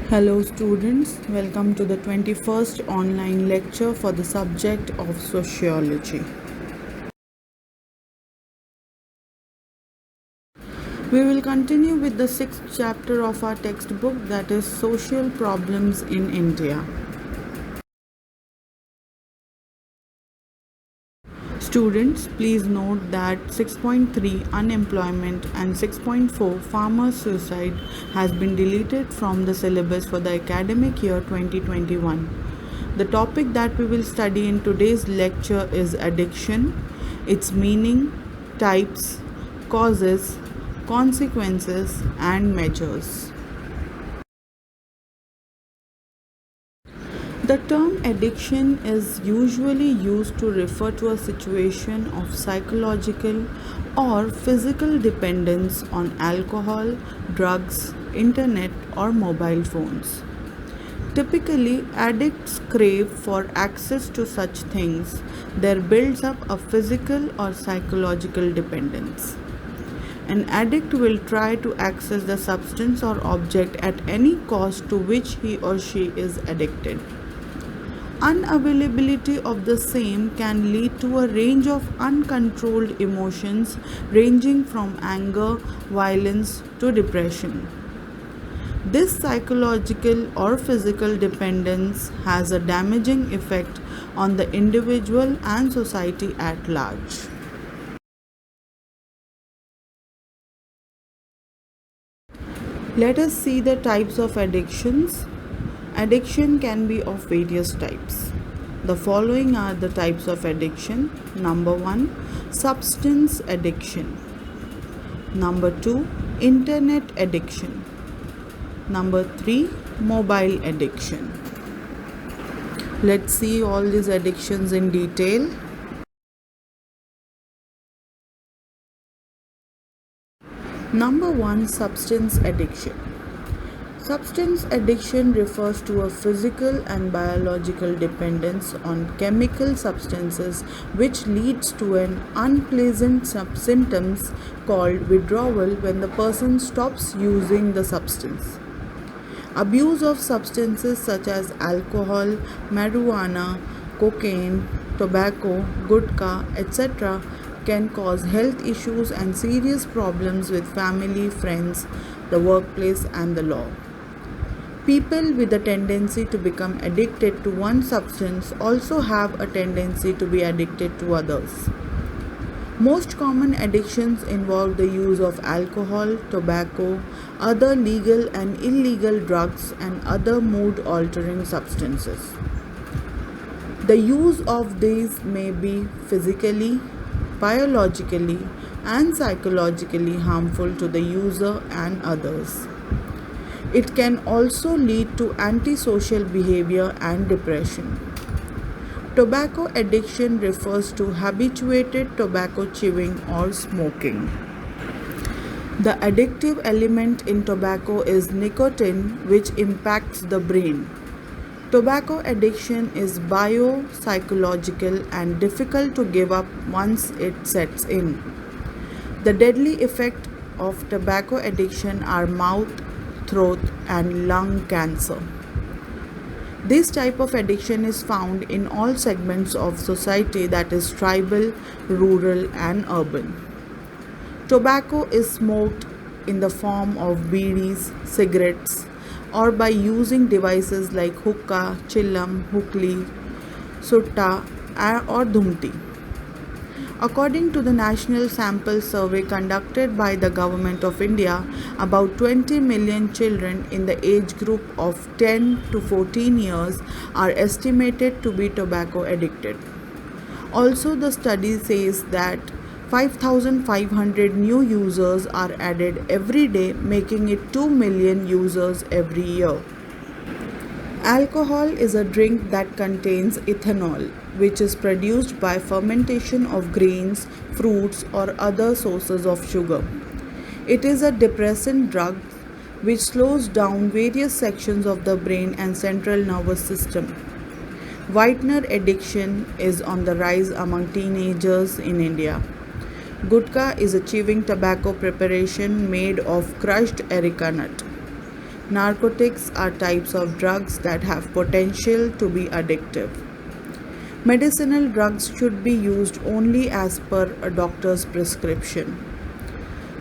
Hello students, welcome to the 21st online lecture for the subject of sociology. We will continue with the 6th chapter of our textbook, that is Social Problems in India. Students, please note that 6.3 unemployment and 6.4 farmer suicide has been deleted from the syllabus for the academic year 2021. The topic that we will study in today's lecture is addiction, its meaning, types, causes, consequences, and measures. The term addiction is usually used to refer to a situation of psychological or physical dependence on alcohol, drugs, internet, or mobile phones. Typically, addicts crave for access to such things. There builds up a physical or psychological dependence. An addict will try to access the substance or object at any cost to which he or she is addicted. Unavailability of the same can lead to a range of uncontrolled emotions ranging from anger, violence to depression. This psychological or physical dependence has a damaging effect on the individual and society at large. Let us see the types of addictions. Addiction can be of various types. The following are the types of addiction. Number 1, substance addiction. Number 2, internet addiction. Number 3, mobile addiction. Let's see all these addictions in detail. Number 1, substance addiction. Substance addiction refers to a physical and biological dependence on chemical substances which leads to an unpleasant symptoms called withdrawal when the person stops using the substance. Abuse of substances such as alcohol, marijuana, cocaine, tobacco, gutka, etc. can cause health issues and serious problems with family, friends, the workplace, and the law. People with a tendency to become addicted to one substance also have a tendency to be addicted to others. Most common addictions involve the use of alcohol, tobacco, other legal and illegal drugs, and other mood-altering substances. The use of these may be physically, biologically, and psychologically harmful to the user and others. It can also lead to antisocial behavior and depression. Tobacco addiction refers to habituated tobacco chewing or smoking. The addictive element in tobacco is nicotine, which impacts the brain. Tobacco addiction is biopsychological and difficult to give up once it sets in. The deadly effects of tobacco addiction are mouth, throat, and lung cancer. This type of addiction is found in all segments of society, that is tribal, rural, and urban. Tobacco is smoked in the form of bidis, cigarettes, or by using devices like hookah, chillam, hukli, sutta, or dhumti. According to the National Sample Survey conducted by the Government of India, about 20 million children in the age group of 10 to 14 years are estimated to be tobacco addicted. Also, the study says that 5,500 new users are added every day, making it 2 million users every year. Alcohol is a drink that contains ethanol, which is produced by fermentation of grains, fruits, or other sources of sugar. It is a depressant drug which slows down various sections of the brain and central nervous system. Whitener addiction is on the rise among teenagers in India. Gutka is a chewing tobacco preparation made of crushed areca nut. Narcotics are types of drugs that have potential to be addictive. Medicinal drugs should be used only as per a doctor's prescription.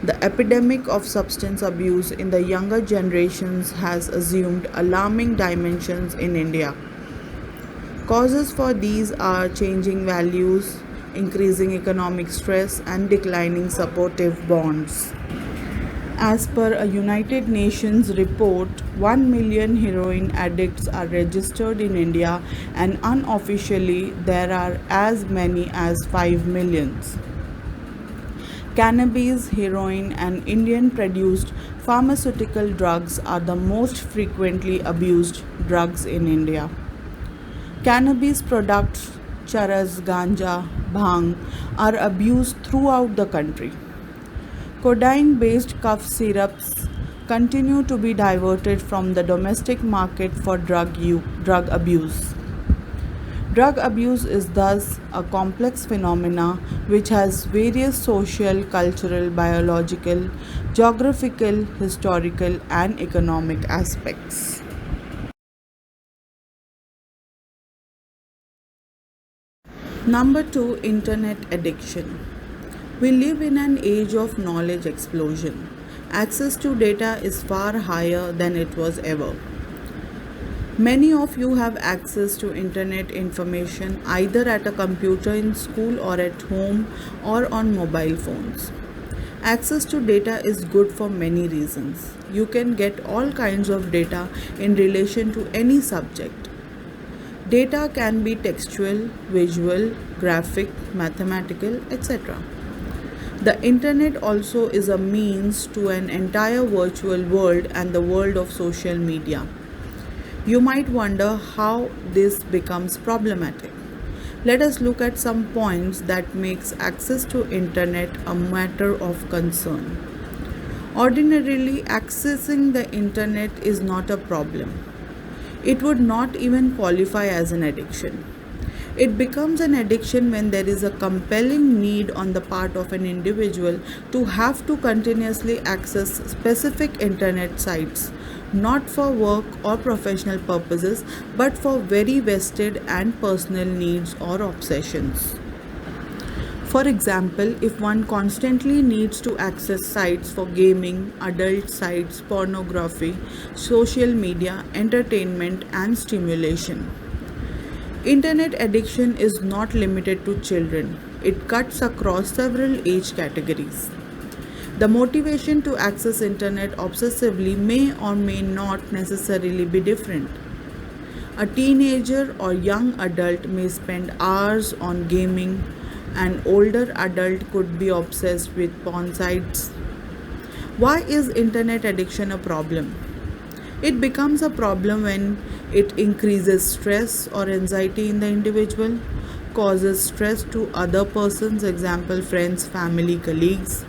The epidemic of substance abuse in the younger generations has assumed alarming dimensions in India. Causes for these are changing values, increasing economic stress, and declining supportive bonds. As per a United Nations report, 1 million heroin addicts are registered in India, and unofficially there are as many as 5 millions. Cannabis, heroin, and Indian produced pharmaceutical drugs are the most frequently abused drugs in India. Cannabis products, charas, ganja, bhang, are abused throughout the country. Codeine based cough syrups continue to be diverted from the domestic market for drug abuse. Drug abuse is thus a complex phenomena which has various social, cultural, biological, geographical, historical, and economic aspects. Number 2, Internet addiction. We live in an age of knowledge explosion. Access to data is far higher than it was ever. Many of you have access to internet information either at a computer in school or at home or on mobile phones. Access to data is good for many reasons. You can get all kinds of data in relation to any subject. Data can be textual, visual, graphic, mathematical, etc. The internet also is a means to an entire virtual world and the world of social media. You might wonder how this becomes problematic. Let us look at some points that makes access to internet a matter of concern. Ordinarily, accessing the internet is not a problem. It would not even qualify as an addiction. It becomes an addiction when there is a compelling need on the part of an individual to have to continuously access specific internet sites, not for work or professional purposes, but for very vested and personal needs or obsessions. For example, if one constantly needs to access sites for gaming, adult sites, pornography, social media, entertainment, and stimulation. Internet addiction is not limited to children. It cuts across several age categories. The motivation to access internet obsessively may or may not necessarily be different. A teenager or young adult may spend hours on gaming. An older adult could be obsessed with porn sites. Why is internet addiction a problem? It becomes a problem when it increases stress or anxiety in the individual, causes stress to other persons, example friends, family, colleagues,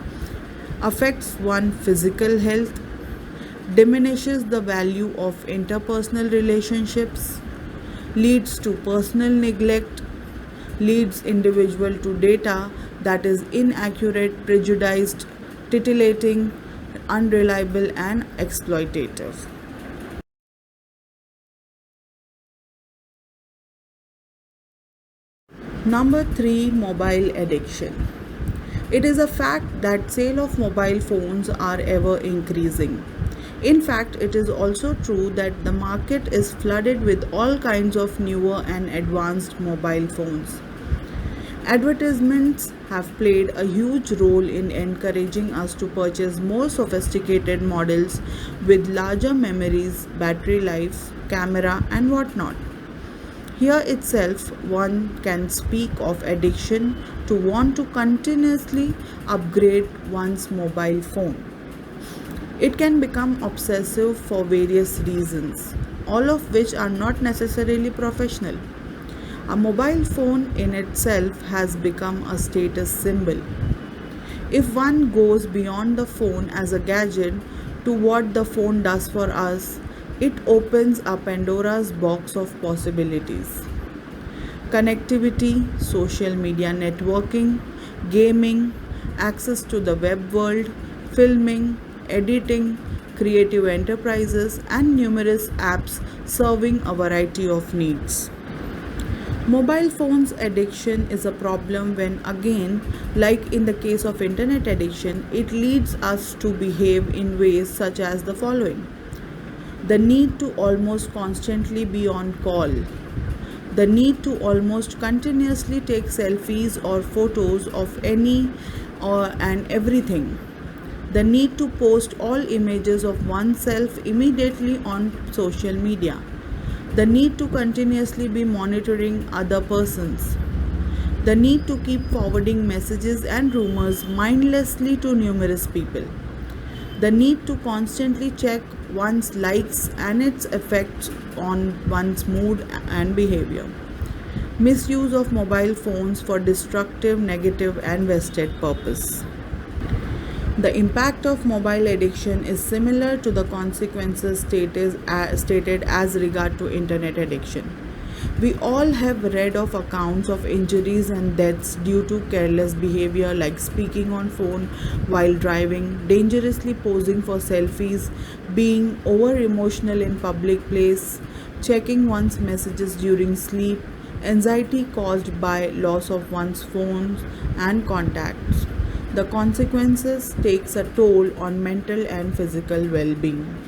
affects one's physical health, diminishes the value of interpersonal relationships, leads to personal neglect, leads individual to data that is inaccurate, prejudiced, titillating, unreliable, and exploitative. Number 3, mobile addiction. It is a fact that sale of mobile phones are ever increasing. In fact, it is also true that the market is flooded with all kinds of newer and advanced mobile phones. Advertisements have played a huge role in encouraging us to purchase more sophisticated models with larger memories, battery life, camera, and whatnot. Here itself, one can speak of addiction to want to continuously upgrade one's mobile phone. It can become obsessive for various reasons, all of which are not necessarily professional. A mobile phone in itself has become a status symbol. If one goes beyond the phone as a gadget to what the phone does for us, it opens a Pandora's box of possibilities. Connectivity, social media networking, gaming, access to the web world, filming, editing, creative enterprises, and numerous apps serving a variety of needs. Mobile phones addiction is a problem when, again, like in the case of internet addiction, it leads us to behave in ways such as the following: the need to almost constantly be on call, the need to almost continuously take selfies or photos of any or and everything, the need to post all images of oneself immediately on social media, the need to continuously be monitoring other persons, the need to keep forwarding messages and rumors mindlessly to numerous people, the need to constantly check one's likes and its effects on one's mood and behavior, misuse of mobile phones for destructive, negative, and vested purpose. The impact of mobile addiction is similar to the consequences stated as regard to internet addiction. We all have read of accounts of injuries and deaths due to careless behavior like speaking on phone while driving, dangerously posing for selfies, being over emotional in public place, checking one's messages during sleep, anxiety caused by loss of one's phones and contacts. The consequences takes a toll on mental and physical well-being.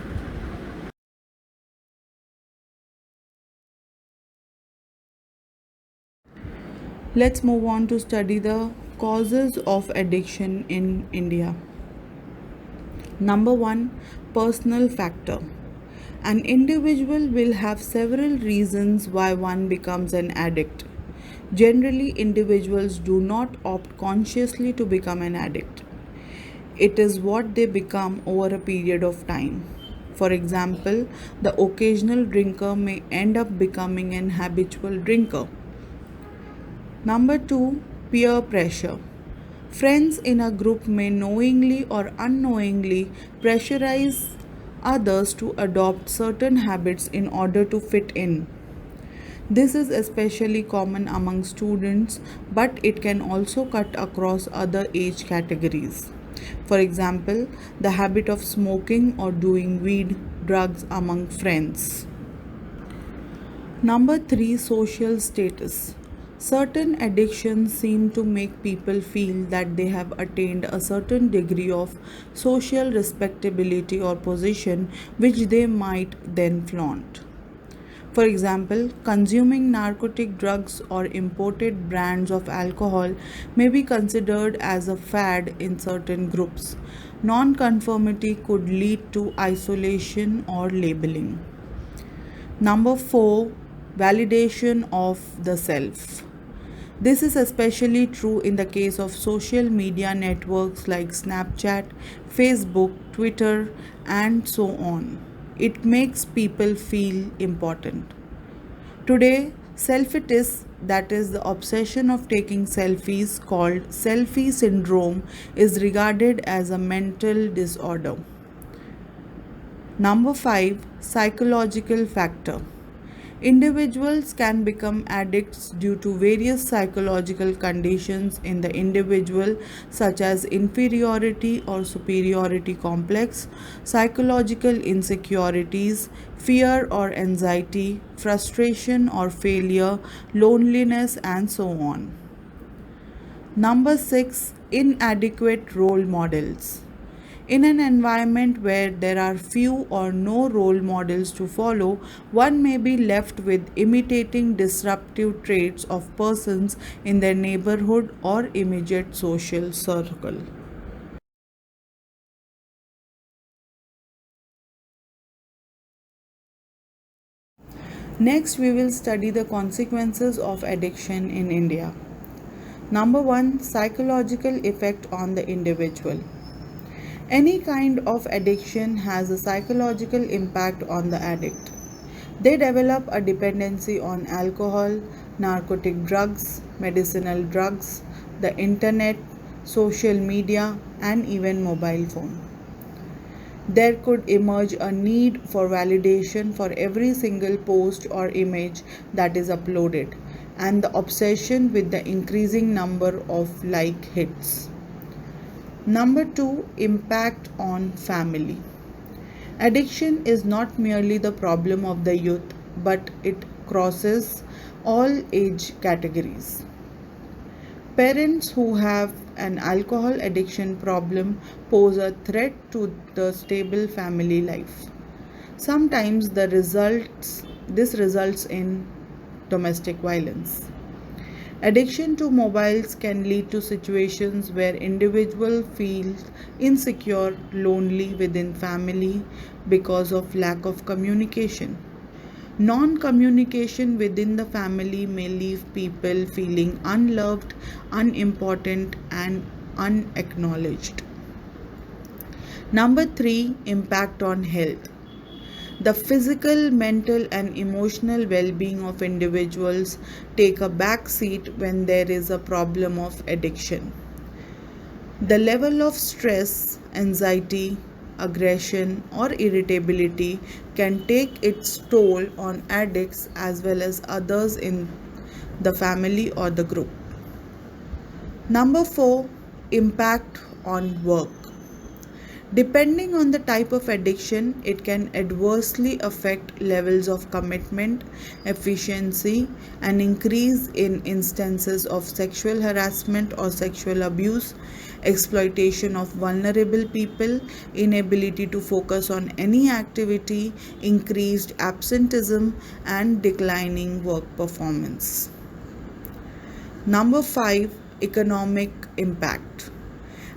Let's move on to study the causes of addiction in India. Number 1, personal factor. An individual will have several reasons why one becomes an addict. Generally, individuals do not opt consciously to become an addict. It is what they become over a period of time. For example, the occasional drinker may end up becoming an habitual drinker. Number 2, peer pressure. Friends in a group may knowingly or unknowingly pressurize others to adopt certain habits in order to fit in. This is especially common among students, but it can also cut across other age categories. For example, the habit of smoking or doing weed, drugs among friends. Number 3, social status. Certain addictions seem to make people feel that they have attained a certain degree of social respectability or position which they might then flaunt. For example, consuming narcotic drugs or imported brands of alcohol may be considered as a fad in certain groups. Non-conformity could lead to isolation or labeling. Number 4, validation of the self. This is especially true in the case of social media networks like Snapchat, Facebook, Twitter, and so on. It makes people feel important. Today, selfitis, that is the obsession of taking selfies called selfie syndrome, is regarded as a mental disorder. Number 5, psychological factor. Individuals can become addicts due to various psychological conditions in the individual, such as inferiority or superiority complex, psychological insecurities, fear or anxiety, frustration or failure, loneliness, and so on. Number 6, inadequate role models. In an environment where there are few or no role models to follow, one may be left with imitating disruptive traits of persons in their neighborhood or immediate social circle. Next, we will study the consequences of addiction in India. Number 1, psychological effect on the individual. Any kind of addiction has a psychological impact on the addict. They develop a dependency on alcohol, narcotic drugs, medicinal drugs, the internet, social media, and even mobile phone. There could emerge a need for validation for every single post or image that is uploaded, and the obsession with the increasing number of like hits. Number 2, impact on family. Addiction is not merely the problem of the youth, but it crosses all age categories. Parents who have an alcohol addiction problem pose a threat to the stable family life. Sometimes this results in domestic violence. Addiction to mobiles can lead to situations where individuals feel insecure, lonely within family because of lack of communication. Non communication within the family may leave people feeling unloved, unimportant, and unacknowledged. Number 3, impact on health. The physical, mental, and emotional well being of individuals take a back seat when there is a problem of addiction. The level of stress, anxiety, aggression, or irritability can take its toll on addicts as well as others in the family or the group. Number 4, impact on work. Depending on the type of addiction, it can adversely affect levels of commitment, efficiency, and increase in instances of sexual harassment or sexual abuse, exploitation of vulnerable people, inability to focus on any activity, increased absenteeism, and declining work performance. Number 5, economic impact.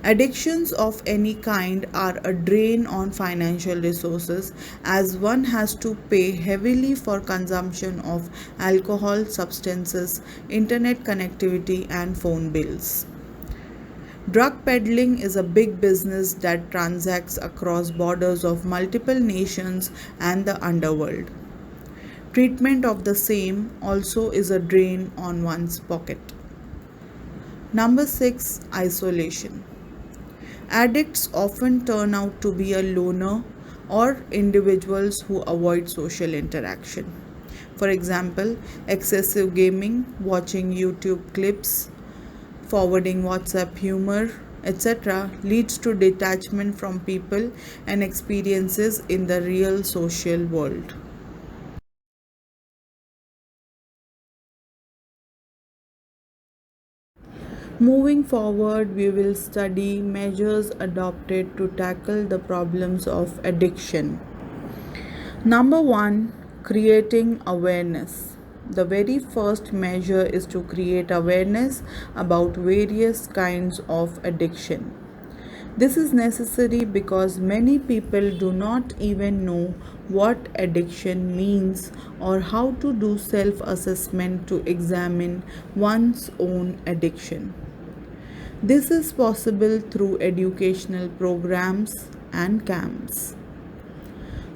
Addictions of any kind are a drain on financial resources as one has to pay heavily for consumption of alcohol, substances, internet connectivity, and phone bills. Drug peddling is a big business that transacts across borders of multiple nations and the underworld. Treatment of the same also is a drain on one's pocket. Number 6, isolation. Addicts often turn out to be a loner or individuals who avoid social interaction. For example, excessive gaming, watching YouTube clips, forwarding WhatsApp humor, etc., leads to detachment from people and experiences in the real social world. Moving forward, we will study measures adopted to tackle the problems of addiction. Number 1, creating awareness. The very first measure is to create awareness about various kinds of addiction. This is necessary because many people do not even know what addiction means or how to do self assessment to examine one's own addiction. This is possible through educational programs and camps.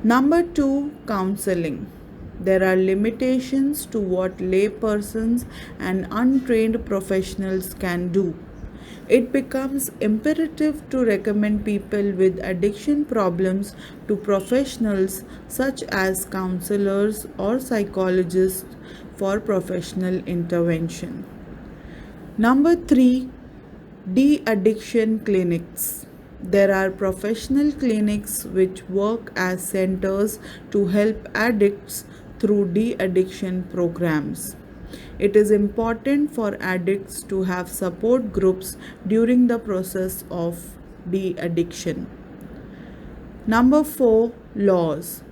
Number 2, counseling. There are limitations to what laypersons and untrained professionals can do. It becomes imperative to recommend people with addiction problems to professionals such as counselors or psychologists for professional intervention. Number 3, de-addiction clinics. There are professional clinics which work as centers to help addicts through de-addiction programs. It is important for addicts to have support groups during the process of de-addiction. Number 4, laws.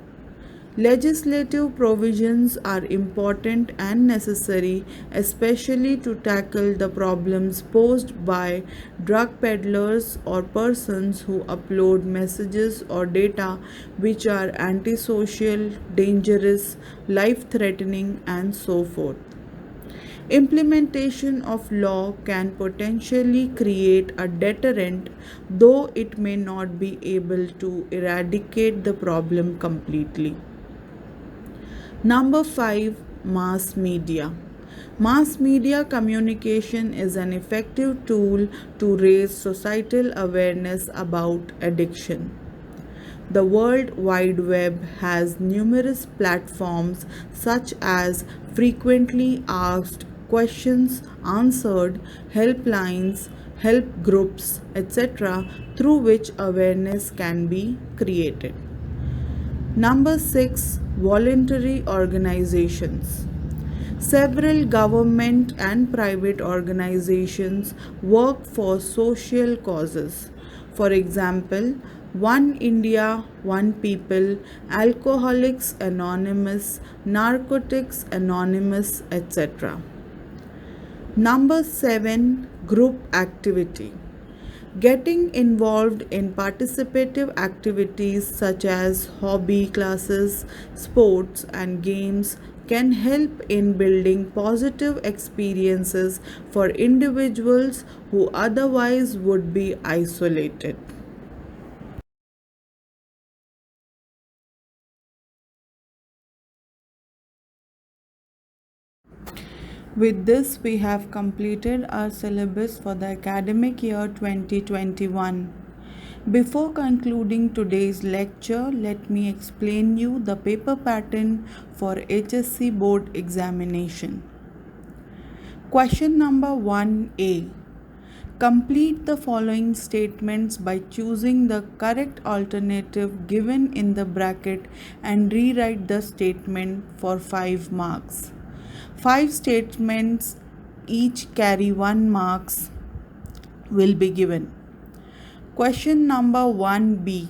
Legislative provisions are important and necessary, especially to tackle the problems posed by drug peddlers or persons who upload messages or data which are antisocial, dangerous, life threatening, and so forth. Implementation of law can potentially create a deterrent, though it may not be able to eradicate the problem completely. Number 5, mass media. Mass media communication is an effective tool to raise societal awareness about addiction. The World Wide Web has numerous platforms such as frequently asked questions answered, helplines, help groups, etc., through which awareness can be created. Number 6. Voluntary organizations. Several government and private organizations work for social causes. For example, One India, One People, Alcoholics Anonymous, Narcotics Anonymous, etc. Number 7. Group activity. Getting involved in participative activities such as hobby classes, sports, and games can help in building positive experiences for individuals who otherwise would be isolated. With this, we have completed our syllabus for the academic year 2021. Before concluding today's lecture, let me explain you the paper pattern for HSC board examination. Question number 1A. Complete the following statements by choosing the correct alternative given in the bracket and rewrite the statement for 5 marks. 5 statements, each carry 1 marks, will be given. Question number 1B.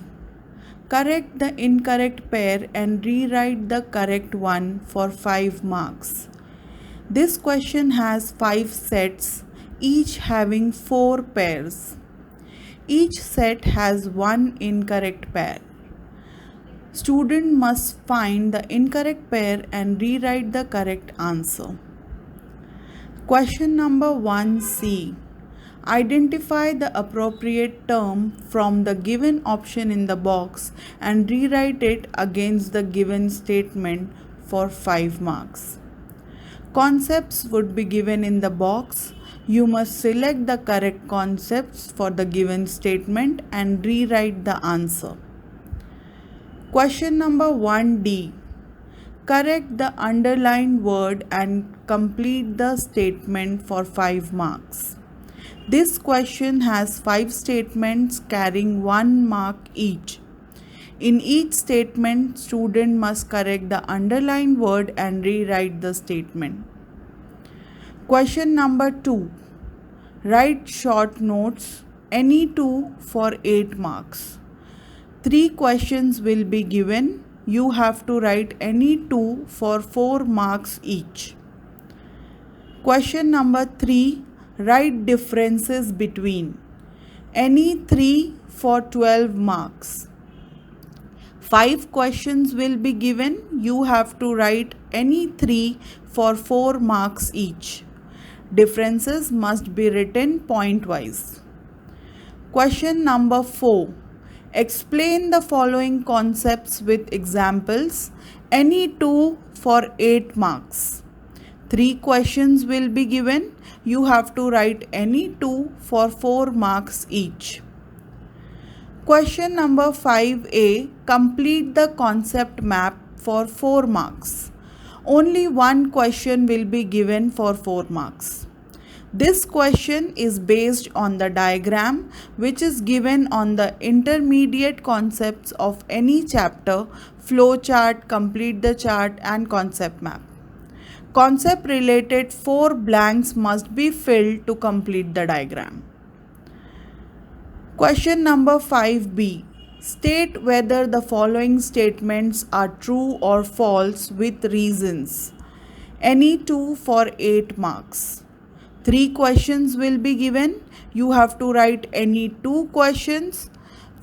Correct the incorrect pair and rewrite the correct one for 5 marks. This question has 5 sets, each having 4 pairs. Each set has 1 incorrect pair. Student must find the incorrect pair and rewrite the correct answer. Question number 1C. Identify the appropriate term from the given option in the box and rewrite it against the given statement for 5 marks. Concepts would be given in the box. You must select the correct concepts for the given statement and rewrite the answer. Question number 1D. Correct the underlined word and complete the statement for 5 marks. This question has 5 statements carrying 1 mark each. In each statement, student must correct the underlined word and rewrite the statement. Question number 2. Write short notes, any 2 for 8 marks. 3 questions will be given. You have to write any 2 for 4 marks each. Question number 3. Write differences between. Any 3 for 12 marks. 5 questions will be given. You have to write any 3 for 4 marks each. Differences must be written point-wise. Question number 4. Explain the following concepts with examples. Any 2 for 8 marks. 3 questions will be given. You have to write any 2 for 4 marks each. Question number 5A. Complete the concept map for 4 marks. Only 1 question will be given for 4 marks. This question is based on the diagram which is given on the intermediate concepts of any chapter, flow chart, complete the chart, and concept map. Concept related 4 blanks must be filled to complete the diagram. Question number 5B. State whether the following statements are true or false with reasons. Any 2 for 8 marks. 3 questions will be given. You have to write any 2 questions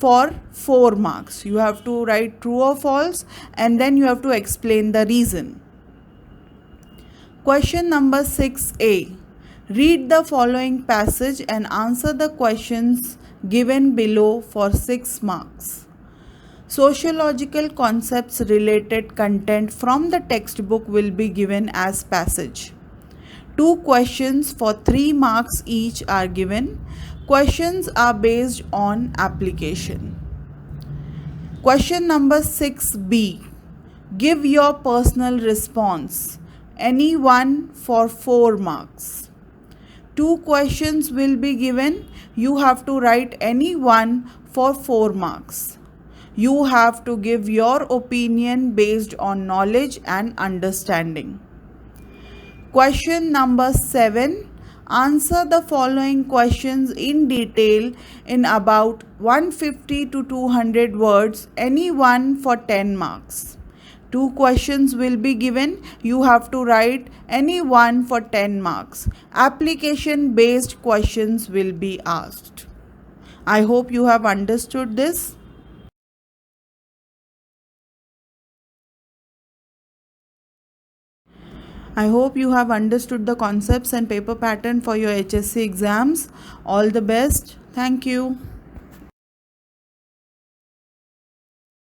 for 4 marks. You have to write true or false and then you have to explain the reason. Question number 6A. Read the following passage and answer the questions given below for 6 marks. Sociological concepts related content from the textbook will be given as passage. 2 questions for 3 marks each are given. Questions are based on application. Question number 6B. Give your personal response. Any 1 for 4 marks. 2 questions will be given. You have to write any 1 for 4 marks. You have to give your opinion based on knowledge and understanding. Question number 7. Answer the following questions in detail in about 150 to 200 words, any one for 10 marks. Two questions will be given. You have to write any one for 10 marks. Application based questions will be asked. I hope you have understood this. I hope you have understood the concepts and paper pattern for your HSC exams. All the best. Thank you.